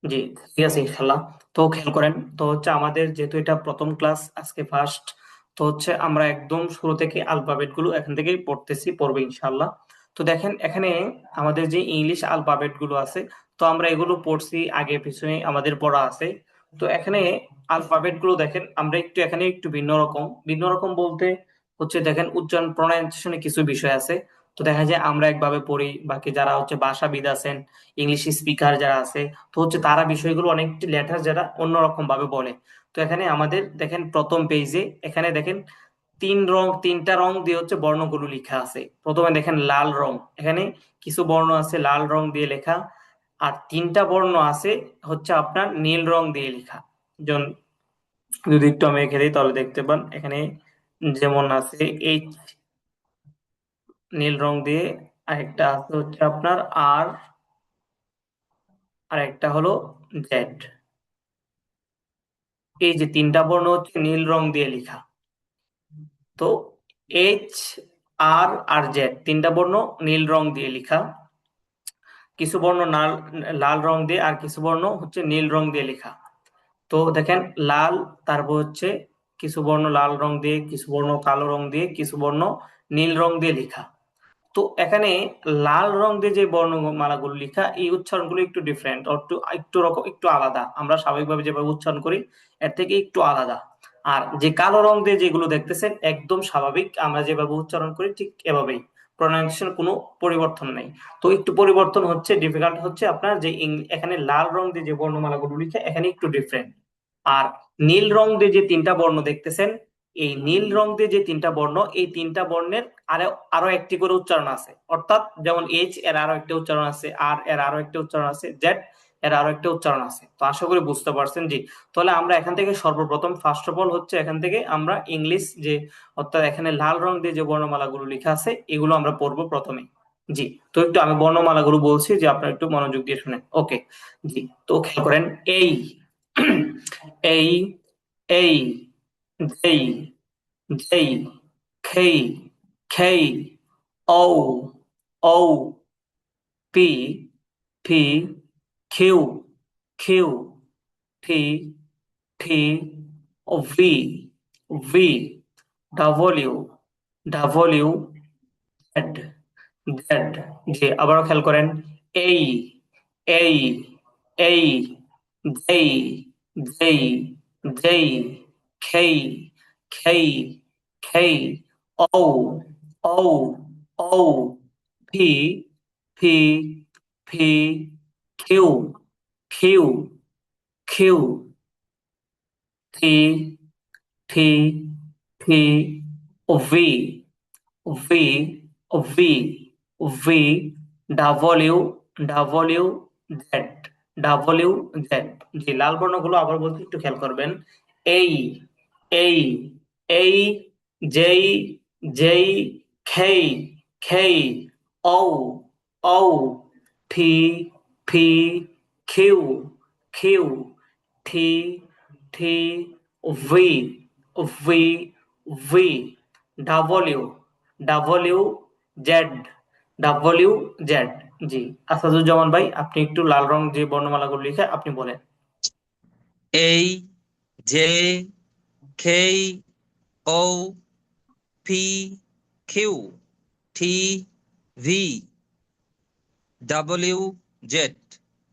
জি, ঠিক আছে ইনশাল্লাহ। তো খেয়াল করেন, তো হচ্ছে আমাদের যেহেতু এটা প্রথম ক্লাস, আজকে ফার্স্ট, তো হচ্ছে আমরা একদম শুরু থেকে আলফাবেট গুলো এখান থেকেই পড়বো ইনশাল্লাহ। তো দেখেন এখানে আমাদের যে ইংলিশ আলফাবেট গুলো আছে, তো আমরা এগুলো পড়ছি আগে পিছনে আমাদের পড়া আছে। তো এখানে আলফাবেট গুলো দেখেন আমরা একটু এখানে একটু ভিন্ন রকম বলতে হচ্ছে দেখেন উচ্চারণ প্রনাউন্সিয়েশনে কিছু বিষয় আছে। তো দেখা যায় আমরা একভাবে পড়ি, বাকি যারা হচ্ছে ভাষাবিদ আছেন, ইংলিশ স্পিকার যারা আছে, তো হচ্ছে তারা বিষয়গুলো অনেকটি লেটার যারা অন্যরকম ভাবে বলে। তো এখানে আমাদের দেখেন প্রথম পেজে এখানে দেখেন তিনটা রং দিয়ে হচ্ছে বর্ণগুলো লেখা আছে। প্রথমে দেখেন লাল রং, এখানে কিছু বর্ণ আছে লাল রং দিয়ে লেখা, আর তিনটা বর্ণ আছে হচ্ছে আপনার নীল রং দিয়ে লেখা। যেমন যদি একটু আমি এঁকে দিই তাহলে দেখতে পান এখানে যেমন আছে এইচ নীল রং দিয়ে, আরেকটা আছে হচ্ছে আপনার আর, আর একটা হলো জেড। এই যে তিনটা বর্ণ হচ্ছে নীল রং দিয়ে লেখা। তো এইচ, আর আর জেড তিনটা বর্ণ নীল রং দিয়ে লেখা, কিছু বর্ণ লাল রং দিয়ে, আর কিছু বর্ণ হচ্ছে নীল রং দিয়ে লেখা। তো দেখেন লাল, তারপর হচ্ছে কিছু বর্ণ লাল রং দিয়ে, কিছু বর্ণ কালো রং দিয়ে, কিছু বর্ণ নীল রং দিয়ে লেখা। তো এখানে লাল রং দিয়ে যে বর্ণমালাগুলো লেখা, এই উচ্চারণগুলো একটু ডিফারেন্ট, একটু একটু রকম একটু আলাদা, আমরা স্বাভাবিকভাবে যেভাবে উচ্চারণ করি এর থেকে একটু আলাদা। আর যে কালো রং দিয়ে যেগুলো দেখতেছেন একদম স্বাভাবিক, আমরা যেভাবে উচ্চারণ করি ঠিক এভাবেই, প্রোনাউন্সিয়েশন কোনো পরিবর্তন নেই। তো একটু পরিবর্তন হচ্ছে, ডিফিকাল্ট হচ্ছে আপনার যে এখানে লাল রং দিয়ে যে বর্ণমালাগুলো লিখে এখানে একটু ডিফারেন্ট। আর নীল রং দিয়ে যে তিনটা বর্ণ দেখতেছেন, এই নীল রং দিয়ে যে তিনটা বর্ণ, এই তিনটা বর্ণের আরো আরো একটি করে উচ্চারণ আছে। অর্থাৎ যেমন এইচ এর আরো একটা উচ্চারণ আছে, আর এর আরো একটা উচ্চারণ আছে, জেড এর আরো একটা উচ্চারণ আছে। তো আশা করি বুঝতে পারছেন। জি, তাহলে আমরা এখান থেকে সর্বপ্রথম ফার্স্ট অফ অল হচ্ছে এখান থেকে আমরা ইংলিশ যে, অর্থাৎ এখানে লাল রং দিয়ে যে বর্ণমালাগুলো লেখা আছে এগুলো আমরা পড়বো প্রথমে। জি, তো একটু আমি বর্ণমালাগুলো বলছি, যে আপনারা একটু মনোযোগ দিয়ে শুনেন। ওকে। জি, তো খেয়াল করেন এই এই A J J K K O O P P Q Q T T V V W W Z Z. জি, আবারও খেয়াল করেন এই এই এই যেই যেই J K খেই K O O O P P P Q Q Q T T T V V V V W W Z W Z. জি, লাল বর্ণগুলো আবার বলতে একটু খেয়াল করবেন। এই এই A J J K K O O P P Q Q T T V V V W W Z W Z. জি, আসাদুজ্জামান ভাই আপনি একটু লাল রং যে বর্ণমালাগুলো লিখে আপনি বলেন। A J K O P Q T V W Z.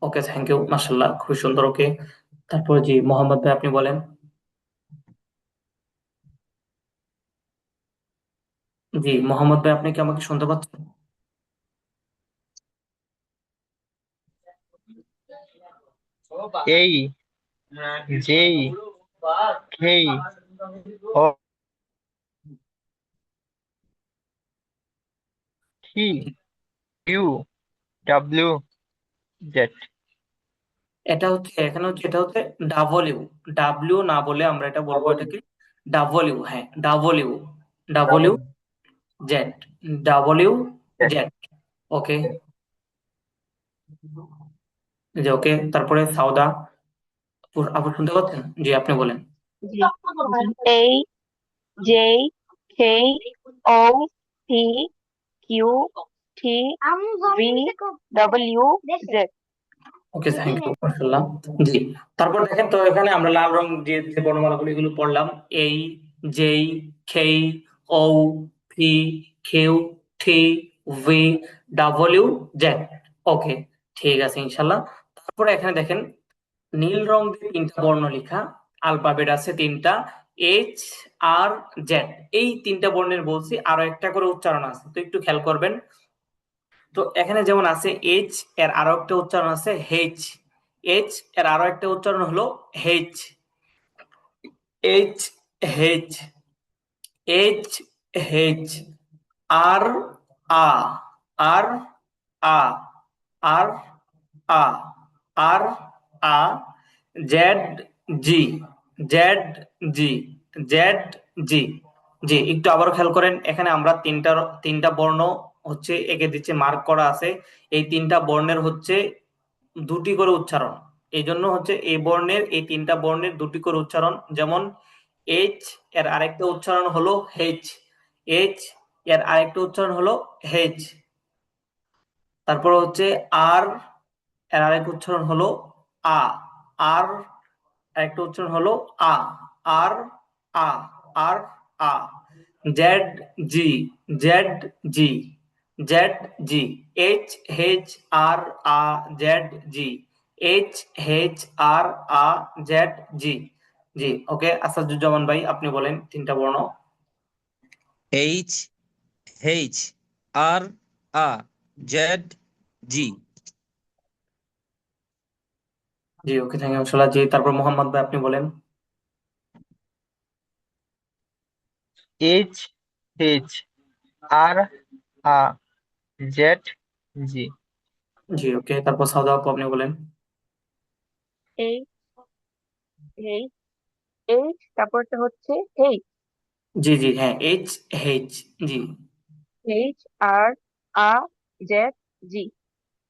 Okay, thank you, মাশাল্লাহ, খুব সুন্দর। ওকে, তারপর জি মোহাম্মদ ভাই আপনি বলেন। জি মোহাম্মদ ভাই, আপনি কি আমাকে শুনতে পাচ্ছেন? A J K O T Q W Z. এটা হচ্ছে এখানে হচ্ছে এটা হচ্ছে ডাব্লিউ, ডাব্লিউ না বলে আমরা এটা বলবো এটাকে ডাব্লিউ। হ্যাঁ, W W Z W Z. Okay, জি ওকে, তারপরে সাউদা আপু শুনতে পাচ্ছেন? জি আপনি বলেন। A J K O P Q T V W Z. Okay, thank you মাশাআল্লাহ। জি, তারপর দেখেন তো এখানে আমরা লাল রং দিয়ে যে বর্ণমালাগুলো এগুলো পড়লাম, এই, জেই, খেই, ও, পি, কিউ, টি, ভি, ডাব্লিউ, জেড। ওকে, ঠিক আছে ইনশাল্লাহ। তারপরে এখানে দেখেন নীল রং দিয়ে তিনটা বর্ণ লেখা, আলফাবেট আছে তিনটা, এইচ, আর, জেড। এই তিনটা বর্ণের বলছি, আরো একটা করে উচ্চারণ আছে, তো একটু খেয়াল করবেন। তো এখানে যেমন আছে এইচ, এর আরো একটা উচ্চারণ আছে হেচ। এইচ এর আরো একটা উচ্চারণ হলো H. H, H, H, H, R, আ, আর, আ, আর, আ, আর, আ, জেড, জি, জেড, জি, জেড, জি। জি, একটু আবারও খেয়াল করেন, এখানে আমরা তিনটা বর্ণ হচ্ছে এঁকে দিচ্ছে, মার্ক করা আছে। এই তিনটা বর্ণের হচ্ছে দুটি করে উচ্চারণ। এই জন্য হচ্ছে এই তিনটা বর্ণের দুটি করে উচ্চারণ। যেমন এইচ এর আরেকটা উচ্চারণ হলো হেচ, এইচ এর আরেকটা উচ্চারণ হলো হেচ। তারপর হচ্ছে আর এর আরেক উচ্চারণ হলো আ, আর আরেকটা উচ্চারণ হলো আ, আর, আ, আর, আ। জেড, জি, জেড, জি, Z, G. H, H, R, আ, Z, G, H, H, R, আ, জেড, জি। জি, ওকে, আসাদুজ্জামান ভাই আপনি বলেন তিনটা বর্ণ। এইচ, এইচ, আর, আ, জেড, জি। জি, ওকে, থ্যাংক ইউ মাশাআল্লাহ। জি, তারপর মোহাম্মদ ভাই আপনি বলেন। এইচ, এইচ, আর, আ, জেড, জি। জি, ওকে, তারপর সাউদা আপু আপনি বলেন। এইচ, এইচ, এইচ, তারপরটা হচ্ছে এইচ, জি, জি, হ্যাঁ, H, H, G, H, R, আ, জেড, জি।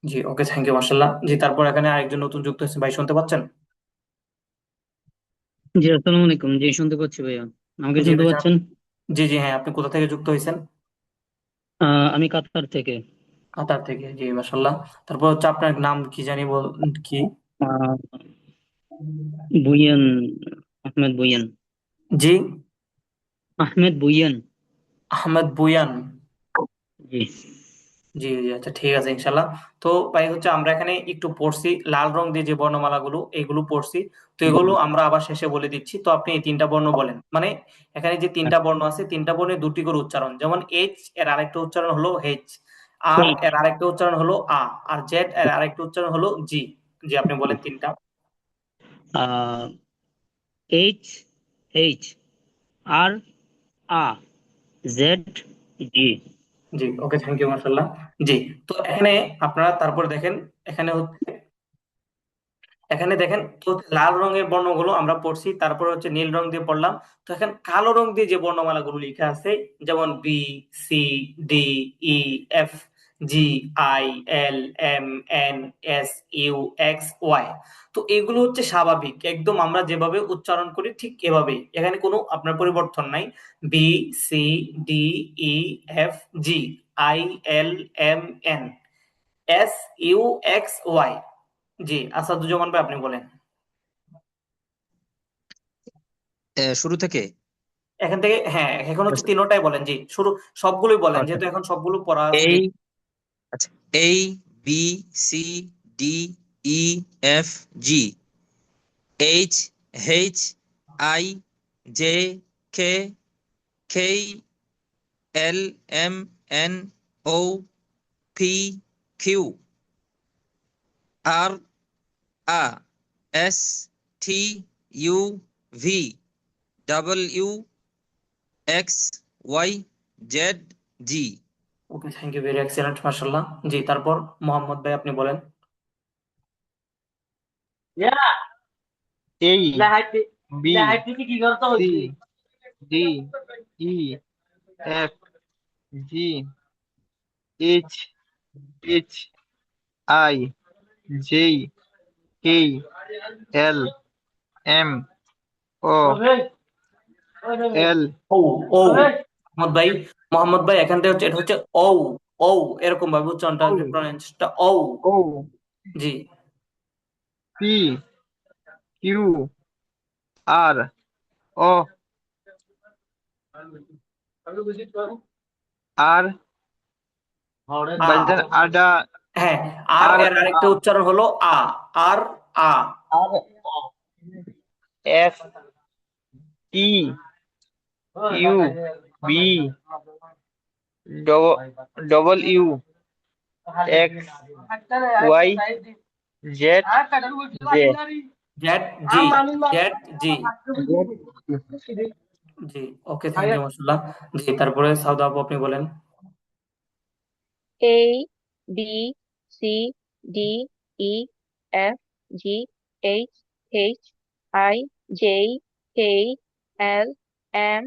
জি, ওকে, থ্যাংক ইউ মাশাআল্লাহ। জি, তারপর এখানে আরেকজন নতুন যুক্ত হয়েছে, ভাই শুনতে পাচ্ছেন? জি, আসসালামু আলাইকুম। জি, শুনতে পাচ্ছি ভাইয়া। আমাকে জি শুনতে ভাইয়া, পাচ্ছেন? জি, জি, হ্যাঁ, আপনি কোথা থেকে যুক্ত হয়েছেন? আমি কাতার থেকে। কাতার থেকে, জি মাশাআল্লাহ। তারপর হচ্ছে আপনার নাম কি জানি কি? আহ, বুইয়ান, আহমেদ বুইয়ান। জি, আহমেদ বুইয়ান। আহমেদ বুয়ান। জি। জি, জি, আচ্ছা, ঠিক আছে ইনশাল্লাহ। তো ভাই হচ্ছে আমরা এখানে একটু পড়ছি লাল রং দিয়ে যে বর্ণমালাগুলো এগুলো পড়ছি, তো এগুলো আমরা আবার শেষে বলে দিচ্ছি। তো আপনি এই তিনটা বর্ণ বলেন, মানে এখানে যে তিনটা বর্ণ আছে তিনটা বর্ণে দুটি করে উচ্চারণ। যেমন এইচ এর আরেকটা উচ্চারণ হলো হেচ, আর এইচ, এর আরেকটা উচ্চারণ হলো আ, আর জেড এর আরেকটা উচ্চারণ হলো জি। জি, আপনি বলেন তিনটা। এইচ, এইচ, আর, আ, জেড, জি। জি, ওকে, থ্যাংক ইউ মাশাআল্লাহ। জি, তো এখানে আপনারা তারপর দেখেন, এখানে হচ্ছে এখানে দেখেন তো লাল রঙের বর্ণগুলো আমরা পড়ছি, তারপর হচ্ছে নীল রং দিয়ে পড়লাম। তো এখন কালো রং দিয়ে যে বর্ণমালাগুলো লেখা আছে, যেমন B, C, D, E, F, G, I, L, M, N, S, U, X, Y. তো এগুলো হচ্ছে স্বাভাবিক, একদম আমরা যেভাবে উচ্চারণ করি ঠিক এভাবেই, এখানে কোনো আপনার পরিবর্তন নাই। B, C, D, E, F, G, I, L, M, N, S, U, X, Y. জি, আসাদুজ্জামান ভাই আপনি বলেন। শুরু থেকে। এখান থেকে, হ্যাঁ, এখন হচ্ছে তিনোটাই বলেন। জি, শুরু সবগুলোই বলেন, আচ্ছা, যেহেতু এখন সবগুলো পড়া আছে। জি, এই, আচ্ছা, A, B, C, D, E, F, G, H, H, I, J, K, K, L, M, N, O, P, Q, R, R, S, T, U, V, W, X, Y, Z, Z. Okay, thank you, very excellent মাশাআল্লাহ। জি, তারপর মোহাম্মদ ভাই আপনি বলেন। A, B, C, D, E, F, G, H, H, I, J, K, L, M, O, L, O, O, Mohammad ভাই এখান থেকে হচ্ছে এটা হচ্ছে ও, ও, এরকম ভাবে উচ্চারণটা, ও, প্রনাউন্সটা ও। ও, জি, পি কিউ আর ও আর ভাইজান আডা হ্যাঁ, আর আর এর আরেকটা উচ্চারণ হলো আ। আর আ। R S T U V double u X Y Z Z Z জি। জেড জি। জি, ওকে, থ্যাংক ইউ মাশাআল্লাহ। জি, তারপরে সাউদা আপু আপনি বলেন। A B C D E F G H H I J K L M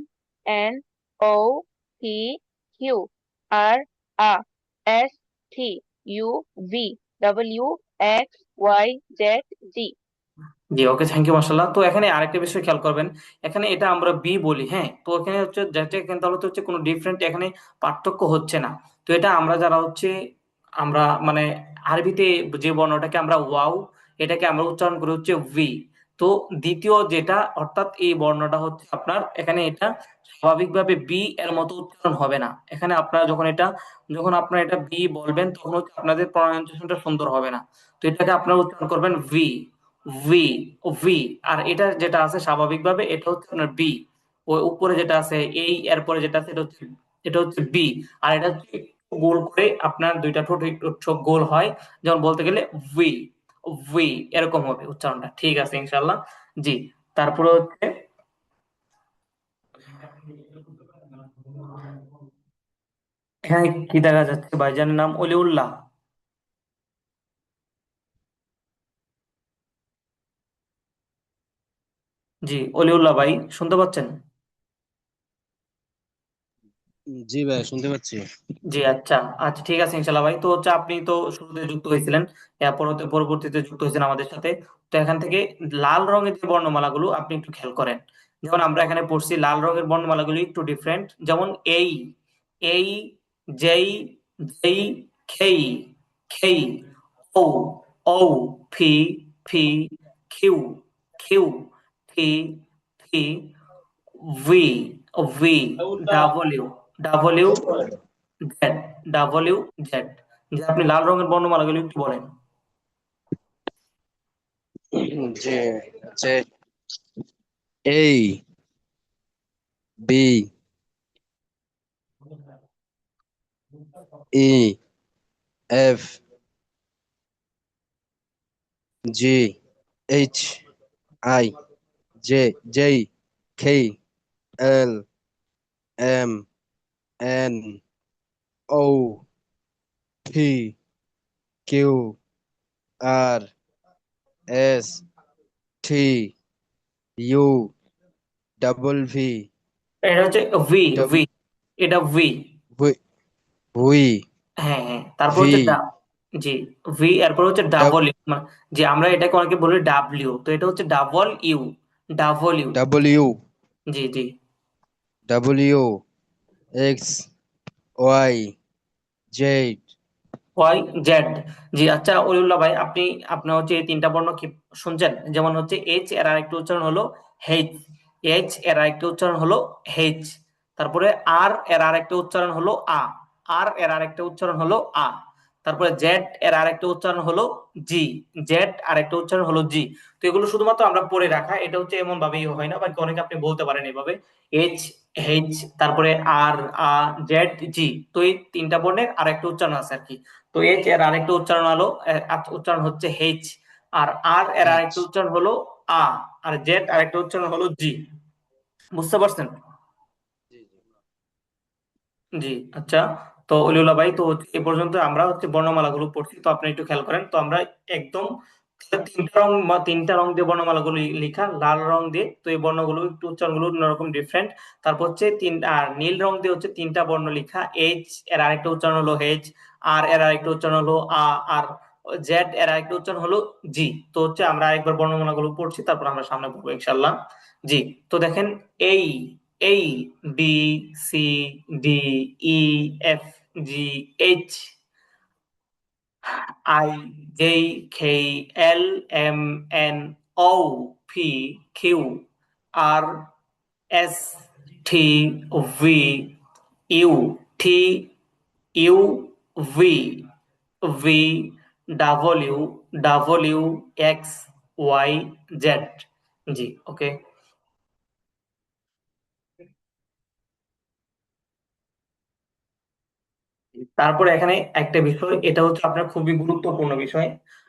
N O P Q R S T U V W X Y Z G। জি, okay, thank you মাশাআল্লাহ। তো এখানে আরেকটা বিষয় খেয়াল করবেন, এখানে এটা আমরা বি বলি, হ্যাঁ, তো এখানে হচ্ছে যেটা এখানে তাহলে তো হচ্ছে কোনো ডিফারেন্ট এখানে পার্থক্য হচ্ছে না। তো এটা আমরা যারা হচ্ছে আমরা মানে আরবিতে যে বর্ণটাকে আমরা ওয়াও, এটাকে আমরা উচ্চারণ করি হচ্ছে ভি। তো দ্বিতীয় যেটা অর্থাৎ এই বর্ণটা হচ্ছে আপনার এখানে এটা স্বাভাবিকভাবে বি এর মতো উচ্চারণ হবে না। এখানে আপনারা যখন আপনারা এটা বি বলবেন তখন হচ্ছে আপনাদের প্রনাউন্সিয়েশনটা সুন্দর হবে না। তো এটাকে আপনারা উচ্চারণ করবেন ভি, ভি, ভি। আর এটা যেটা আছে স্বাভাবিকভাবে এটা হচ্ছে আপনার বি। ওই উপরে যেটা আছে এই এরপরে যেটা আছে এটা হচ্ছে বি। আর এটা হচ্ছে একটু গোল করে আপনার দুইটা ঠোঁট একটু চোখ গোল হয়, যেমন বলতে গেলে ভি, ভি এরকম হবে উচ্চারণটা। ঠিক আছে ইনশাআল্লাহ। জি, তারপরে হচ্ছে এখানে কি দেখা যাচ্ছে, ভাইজানের নাম অলিউল্লাহ। জি, অলিউল্লাহ ভাই শুনতে পাচ্ছেন? জি ভাই শুনতে পাচ্ছি। জি, আচ্ছা আচ্ছা, ঠিক আছে ইনশাল্লাহ ভাই। তো হচ্ছে আপনি তো শুরুতে যুক্ত হয়েছিলেন, এরপর পরবর্তীতে যুক্ত হয়েছেন আমাদের সাথে। তো এখান থেকে লাল রঙের যে বর্ণমালাগুলো আপনি একটু খেয়াল করেন। যেমন আমরা এখানে পড়ছি লাল রঙের বর্ণমালাগুলো একটু ডিফারেন্ট, যেমন এই, A, J, J, K, K, O, O, P, P, Q, Q, P, P, V, V, W, W, Z, W, Z. যে আপনি লাল রঙের বর্ণমালাগুলো একটু বলেন। জি হচ্ছে A, B, E, F, G, H, I, J, J, K, L, M, N, O, P, Q, R, S, T, U, double V, এটা হচ্ছে V, V, এটা ভি। ভি, হ্যাঁ হ্যাঁ, তারপর ভি, হচ্ছে জি, ভি, এরপর হচ্ছে ডাবল ইউ, যে আমরা এটাকে অনেকে বলি ডাব্লিউ, তো এটা হচ্ছে double u, double u. W, জি জি। W, X, Y, Z, Y, Z. জি, আচ্ছা ওলিউল্লাহ ভাই, আপনার হচ্ছে এই তিনটা বর্ণ কি শুনছেন? যেমন হচ্ছে এইচ এর আরেকটা উচ্চারণ হলো হেইচ, এইচ এর আরেকটা উচ্চারণ হলো হেইচ। তারপরে আর এর আরেকটা উচ্চারণ হলো আ, আর এর আরেকটা উচ্চারণ হলো আ। তারপরে জেড এর আরেকটা উচ্চারণ হলো জি, জেড আরেকটা উচ্চারণ হলো জি। তো এগুলো শুধুমাত্র আমরা পড়ে রাখা, এটা হচ্ছে এমন ভাবেই হয় না, বাকি অনেকে আপনি বলতে পারেন এভাবে এইচ, এইচ, তারপরে আর, আ, জেড, জি। তো এই তিনটা বর্ণের আরেকটা উচ্চারণ আছে আর কি। তো এইচ এর আরেকটা উচ্চারণ হলো উচ্চারণ হচ্ছে হেইচ। আর এর এইচ। আরেকটা উচ্চারণ হলো আ। আর জেড আরেকটা উচ্চারণ হলো জি। বুঝতে পারছেন? জি জি। জি, আচ্ছা। তো অলিউল্লাহ ভাই, তো এ পর্যন্ত আমরা হচ্ছে বর্ণমালাগুলো পড়ছি, তো আপনি একটু খেয়াল করেন। তো আমরা একদম তিনটা রং দিয়ে বর্ণমালাগুলো লেখা, লাল রং দিয়ে। তো এই বর্ণগুলো একটু উচ্চারণগুলো অন্যরকম ডিফারেন্ট। তারপর হচ্ছে আর নীল রং দিয়ে হচ্ছে তিনটা বর্ণ লেখা, এইচ এর আরেকটা উচ্চারণ হলো এইচ, আর এর আরেকটা উচ্চারণ হলো আ, আর জেড এর আরেকটা উচ্চারণ হলো জি। তো হচ্ছে আমরা একবার বর্ণমালাগুলো পড়ছি, তারপর আমরা সামনে পড়বো ইনশাল্লাহ। জি, তো দেখেন A, A, B, C, D, E, F, G, H, I J K L M N O P Q R S T V U T U V V W W X Y Z। G, okay. তারপরে এখানে একটা বিষয়, এটা হচ্ছে আপনার খুবই গুরুত্বপূর্ণ বিষয়।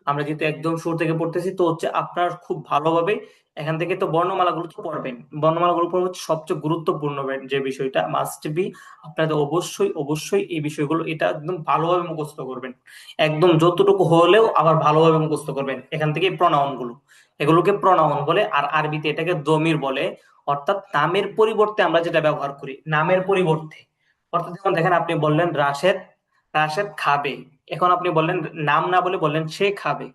আমরা যেহেতু একদম শুরু থেকে পড়তেছি, তো হচ্ছে আপনার খুব ভালোভাবে এখান থেকে তো বর্ণমালাগুলো তো পড়বেন। বর্ণমালাগুলো পড়া হচ্ছে সবচেয়ে গুরুত্বপূর্ণ যে বিষয়টা মাস্ট বি। আপনাদের অবশ্যই অবশ্যই এই বিষয়গুলো এটা একদম ভালোভাবে মুখস্থ করবেন, একদম যতটুকু হলেও আবার ভালোভাবে মুখস্থ করবেন। এখান থেকে প্রনাউন গুলো, এগুলোকে প্রনাউন বলে, আর আরবিতে এটাকে দমির বলে। অর্থাৎ নামের পরিবর্তে আমরা যেটা ব্যবহার করি, নামের পরিবর্তে। অর্থাৎ যেমন দেখেন, আপনি বললেন রাশেদ, রাশেদ খাবে। এখন আপনি বললেন, নাম না বলে বললেন সে খাবে।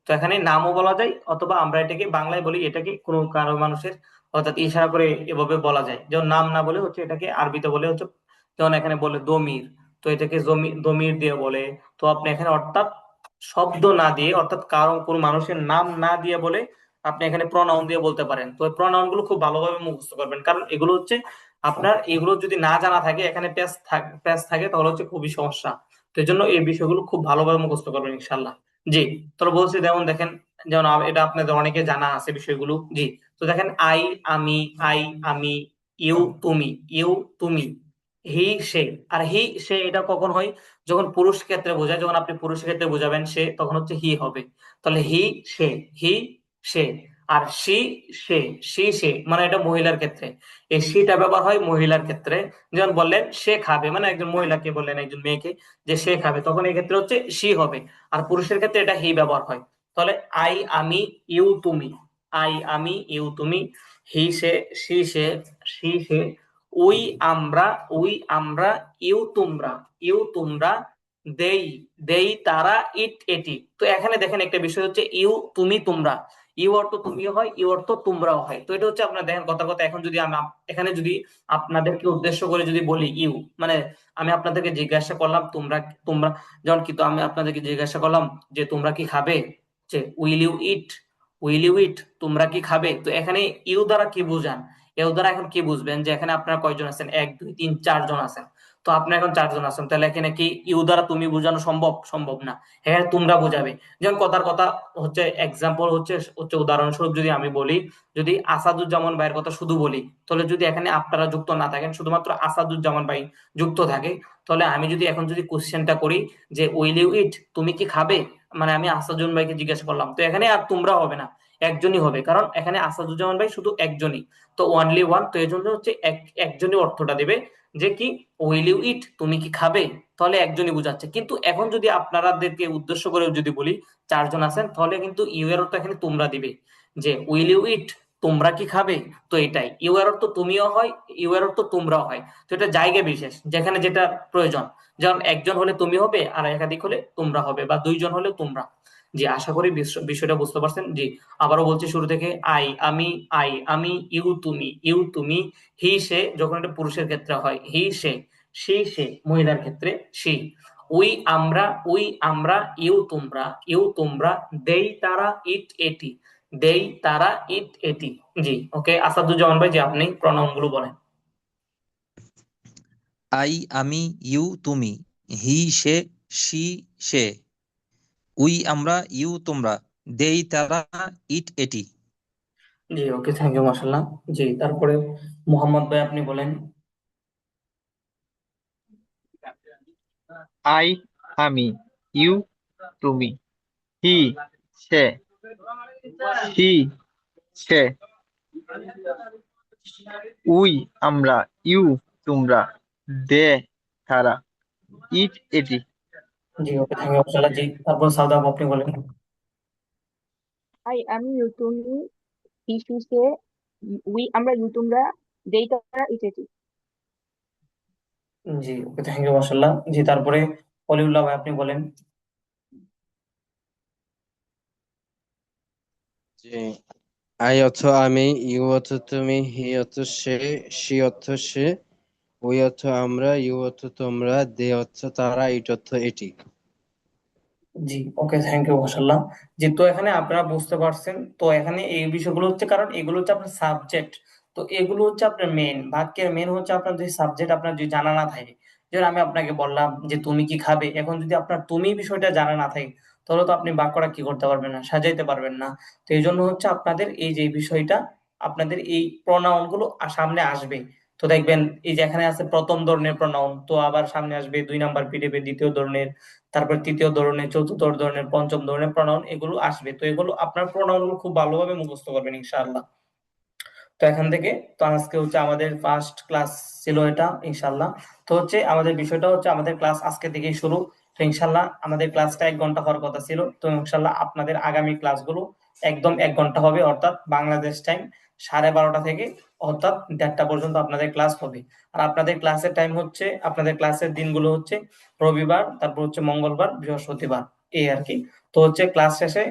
তো এখানে নামও বলা যায়, অথবা আমরা এটাকে বাংলায় বলি, এটাকে কোনো কারো মানুষের অর্থাৎ ইশারা করে এভাবে বলা যায়। যেমন নাম না বলে হচ্ছে এটাকে আরবিতে বলে হচ্ছে, যেমন এখানে বলে দমির, তো এটাকে দমির দিয়ে বলে। তো আপনি এখানে অর্থাৎ শব্দ না দিয়ে, অর্থাৎ কারো কোনো মানুষের নাম না দিয়ে বলে আপনি এখানে প্রনাউন দিয়ে বলতে পারেন। তো প্রনাউন গুলো খুব ভালোভাবে মুখস্থ করবেন, কারণ এগুলো হচ্ছে আপনার, এগুলো যদি না জানা থাকে, এখানে প্যাচ থাকে, তাহলে হচ্ছে খুবই সমস্যা। তো এই জন্য এই বিষয়গুলো খুব ভালোভাবে মুখস্থ করবেন ইনশাল্লাহ। জি, তো বলছি, যেমন দেখেন, যেমন এটা আপনাদের অনেকে জানা আছে বিষয়গুলো। জি, তো দেখেন, আই আমি, আই আমি, ইউ তুমি, ইউ তুমি, হি সে। আর হি সে এটা কখন হয়? যখন পুরুষ ক্ষেত্রে বোঝায়, যখন আপনি পুরুষ ক্ষেত্রে বোঝাবেন সে, তখন হচ্ছে হি হবে। তাহলে হি সে, হি সে। আর সি সে, সি সে মানে এটা মহিলার ক্ষেত্রে। এই সিটা ব্যবহার হয় মহিলার ক্ষেত্রে। যেমন বললেন সে খাবে, মানে একজন মহিলাকে বললেন, একজন মেয়েকে যে সে খাবে, তখন এই ক্ষেত্রে হচ্ছে সি হবে। আর পুরুষের ক্ষেত্রে এটা হি ব্যবহার হয়। তাহলে আই আমি, ইউ তুমি, আই আমি, ইউ তুমি, হি সে, সি সে, সি সে, উই আমরা, উই আমরা, ইউ তোমরা, ইউ তোমরা, দেই, দেই তারা, ইট এটি। তো এখানে দেখেন একটা বিষয় হচ্ছে, ইউ তুমি তোমরা, ইউ অর্থ তুমিও হয়, ইউ অর্থ তোমরাও হয়। তো এটা হচ্ছে আপনার দেখেন কথা কথা। এখন যদি আমি এখানে যদি আপনাদেরকে উদ্দেশ্য করে যদি বলি ইউ, মানে আমি আপনাদেরকে জিজ্ঞাসা করলাম তোমরা, তোমরা যেমন কি, তো আমি আপনাদেরকে জিজ্ঞাসা করলাম যে তোমরা কি খাবে, যে will you eat, will you eat, তোমরা কি খাবে। তো এখানে ইউ দ্বারা কি বুঝান? ইউ দ্বারা এখন কি বুঝবেন, যে এখানে আপনারা কয়জন আছেন, এক দুই তিন চারজন আছেন। তো আপনি এখন চারজন আছেন, তাহলে এখানে কি ইউ দ্বারা তুমি বোঝানো সম্ভব? সম্ভব না। হ্যাঁ, তোমরা বোঝাবে। যেমন কথার কথা হচ্ছে, এক্সাম্পল হচ্ছে হচ্ছে উদাহরণস্বরূপ যদি আমি বলি, যদি আসাদুজ্জামান ভাইয়ের কথা শুধু বলি, তাহলে যদি এখানে আপনারা যুক্ত না থাকেন, শুধুমাত্র আসাদুজ্জামান ভাই যুক্ত থাকে, তাহলে আমি যদি এখন যদি কোশ্চেনটা করি যে উইল ইউ ইট, তুমি কি খাবে, মানে আমি আসাদুজ্জামান ভাইকে জিজ্ঞাসা করলাম, তো এখানে আর তোমরা হবে না, একজনই হবে, কারণ এখানে আসাদুজ্জামান ভাই শুধু একজনই, তো ওয়ানলি ওয়ান। তো এই জন্য হচ্ছে একজনই অর্থটা দেবে, যে কি উইল ইউ ইট, তুমি কি খাবে, তাহলে একজনই বুঝাচ্ছে। কিন্তু এখন যদি আপনারাদেরকে উদ্দেশ্য করে যদি বলি চারজন আছেন, তাহলে কিন্তু ইউ এর অর্থ এখানে তোমরা দিবে, যে উইল ইউ ইট, তোমরা কি খাবে। তো এটাই ইউ এর অর্থ তুমিও হয়, ইউ এর অর্থ তোমরাও হয়। তো এটা জায়গা বিশেষ, যেখানে যেটা প্রয়োজন। যেমন একজন হলে তুমি হবে, আর একাধিক হলে তোমরা হবে, বা দুইজন হলে তোমরা। জি, আশা করি বিষয়টা বুঝতে পারছেন। জি, আবারও বলছি শুরু থেকে, আই আমি, আই আমি, ইউ তুমি, ইউ তুমি, হি সে যখন এটা পুরুষের ক্ষেত্রে হয়, হি সে, সে সে মহিলার ক্ষেত্রে সি, উই আমরা, উই আমরা, ইউ তোমরা, ইউ তোমরা, দেই তারা, ইট এটি, দেই তারা, ইট এটি। জি, ওকে। আসাদুজ্জামান ভাই, যে আপনি প্রণাম গুলো বলেন। আই আমি, ইউ তুমি, হি সে, সি সে, উই আমরা, ইউ তোমরা, দেই তারা, ইট এটি। জি, ওকে, থ্যাংক ইউ, মাশাল্লাহ। জি, তারপরে মোহাম্মদ ভাই আপনি বলেন। আই আমি, ইউ তুমি, হি সে, সি সে, উই আমরা, ইউ তোমরা, দে তারা, ইট এটি। জি, ওকে, থ্যাংক ইউ, মাশাল্লাহ। জি, তারপর সাউদা আপু আপনি বলেন। আই আমি ইউ তুমি, হি সি সে, উই আমরা ইউ তোমরা, দেই তারা ইত্যাদি। জি, ওকে, থ্যাংক ইউ, মাশাল্লাহ। জি, তারপরে অলিউল্লাহ ভাই আপনি বলেন। জি, আই অর্থ আমি, ইউ অর্থ তুমি, হি অর্থ সে, সি অর্থ সে, উই অর্থ আমরা, ইউ অর্থ তোমরা, দে অর্থ তারা, ইট অর্থ এটি। জি, ওকে, থ্যাংক ইউ মাশাআল্লাহ। জি, তো এখানে আপনারা বুঝতে পারছেন, তো এখানে এই বিষয়গুলো হচ্ছে, কারণ এগুলো হচ্ছে আপনার সাবজেক্ট, তো এগুলো হচ্ছে আপনার মেন বাক্যের মেন হচ্ছে আপনার যে সাবজেক্ট আপনার যদি জানা না থাকে, যেমন আমি আপনাকে বললাম যে তুমি কি খাবে, এখন যদি আপনার তুমি বিষয়টা জানা না থাকে, তাহলে তো আপনি বাক্যটা কি করতে পারবেন না, সাজাইতে পারবেন না। তো এই জন্য হচ্ছে আপনাদের এই যে বিষয়টা, আপনাদের এই প্রনাউন গুলো সামনে আসবে। তো দেখবেন এই যে এখানে আছে প্রথম ধরনের প্রনাউন, তো আবার সামনে আসবে 2 নাম্বার পিরিয়ডে দ্বিতীয় ধরনের, তারপর তৃতীয় ধরনের, চতুর্থ ধরনের, পঞ্চম ধরনের প্রনাউন এগুলো আসবে। তো এগুলো আপনার প্রনাউন গুলো খুব ভালোভাবে মুখস্থ করবেন ইনশাআল্লাহ। তো এখান থেকে, তো আজকে হচ্ছে আমাদের ফার্স্ট ক্লাস ছিল এটা ইনশাআল্লাহ। তো হচ্ছে আমাদের বিষয়টা হচ্ছে আমাদের ক্লাস আজকে থেকেই শুরু। তো ইনশাআল্লাহ আমাদের ক্লাসটা 1 ঘন্টা হওয়ার কথা ছিল, তো ইনশাআল্লাহ আপনাদের আগামী ক্লাসগুলো একদম 1 ঘন্টা হবে, অর্থাৎ বাংলাদেশ টাইম 12:30 থেকে অর্থাৎ 1:30 পর্যন্ত আপনাদের ক্লাস হবে। আর আপনাদের ক্লাসের টাইম হচ্ছে, আপনাদের ক্লাসের দিনগুলো হচ্ছে রবিবার, তারপর হচ্ছে মঙ্গলবার, বৃহস্পতিবার, এই আর কি। তো হচ্ছে ক্লাস শেষে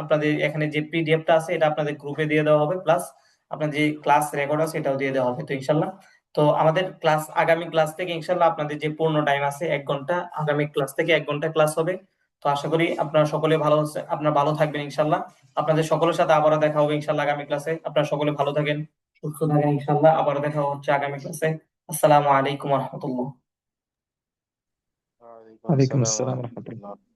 আপনাদের এখানে যে পিডিএফটা আছে এটা আপনাদের গ্রুপে দিয়ে দেওয়া হবে, প্লাস আপনার যে ক্লাস রেকর্ড আছে এটাও দিয়ে দেওয়া হবে। তো ইনশাল্লাহ, তো আমাদের ক্লাস আগামী ক্লাস থেকে ইনশাল্লাহ আপনাদের যে পূর্ণ টাইম আছে 1 ঘন্টা, আগামী ক্লাস থেকে 1 ঘন্টা ক্লাস হবে। তো আশা করি আপনারা সকলে ভালো আপনারা ভালো থাকবেন ইনশাল্লাহ। আপনাদের সকলের সাথে আবারও দেখা হবে ইনশাল্লাহ আগামী ক্লাসে। আপনারা সকলে ভালো থাকেন, সুস্থ থাকেন ইনশাল্লাহ। আবারও দেখা হচ্ছে আগামী ক্লাসে। আসসালামু আলাইকুম রহমতুল্লাহ। ওয়ালাইকুম ওয়ালাইকুম আসসালাম ওয়া আসসালাম রহমতুল্লাহ। রাহমাতুল্লাহ।